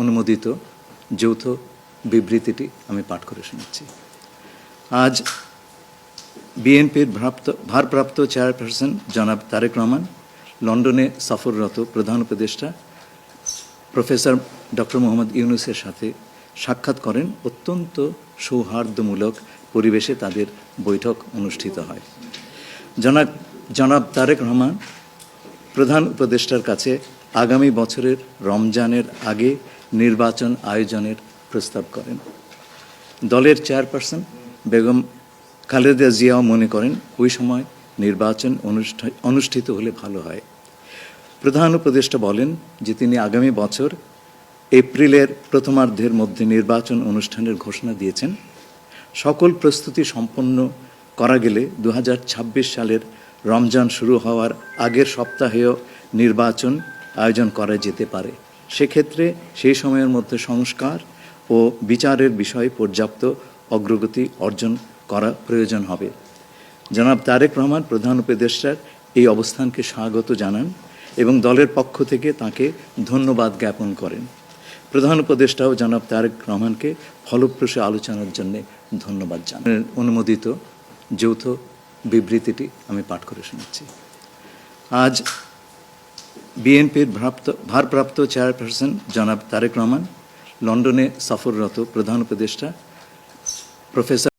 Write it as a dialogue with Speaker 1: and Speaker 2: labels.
Speaker 1: অনুমোদিত যৌথ বিবৃতিটি আমি পাঠ করে শোনাচ্ছি। আজ বিএনপির ভারপ্রাপ্ত চেয়ারপারসন জনাব তারেক রহমান লন্ডনে সফররত প্রধান উপদেষ্টা প্রফেসর ডক্টর মোহাম্মদ ইউনূসের সাথে সাক্ষাৎ করেন। অত্যন্ত সৌহার্দ্যমূলক পরিবেশে তাদের বৈঠক অনুষ্ঠিত হয়। জনাব তারেক রহমান প্রধান উপদেষ্টার কাছে আগামী বছরের রমজানের আগে নির্বাচন আয়োজনের প্রস্তাব করেন। দলের চেয়ারপারসন বেগম খালেদা জিয়াও মনে করেন ওই সময় নির্বাচন অনুষ্ঠিত হলে ভালো হয়। প্রধান উপদেষ্টা বলেন যে তিনি আগামী বছর এপ্রিলের প্রথমার্ধের মধ্যে নির্বাচন অনুষ্ঠানের ঘোষণা দিয়েছেন। সকল প্রস্তুতি সম্পন্ন করা গেলে 2026 সালের রমজান শুরু হওয়ার আগের সপ্তাহেও নির্বাচন আয়োজন করা যেতে পারে। সেক্ষেত্রে সেই সময়ের মধ্যে সংস্কার ও বিচারের বিষয়ে পর্যাপ্ত অগ্রগতি অর্জন করা প্রয়োজন হবে। জনাব তারেক রহমান প্রধান উপদেষ্টার এই অবস্থানকে স্বাগত জানান এবং দলের পক্ষ থেকে তাকে ধন্যবাদ জ্ঞাপন করেন। প্রধান উপদেষ্টাও জনাব তারেক রহমানকে ফলপ্রসূ আলোচনার জন্য ধন্যবাদ জানান। অনুমোদিত যৌথ বিবৃতিটি আমি পাঠ করে শোনাচ্ছি। আজ বিএনপির ভারপ্রাপ্ত চেয়ারপারসন জনাব তারেক রহমান লন্ডনে সফররত প্রধান উপদেষ্টা প্রফেসর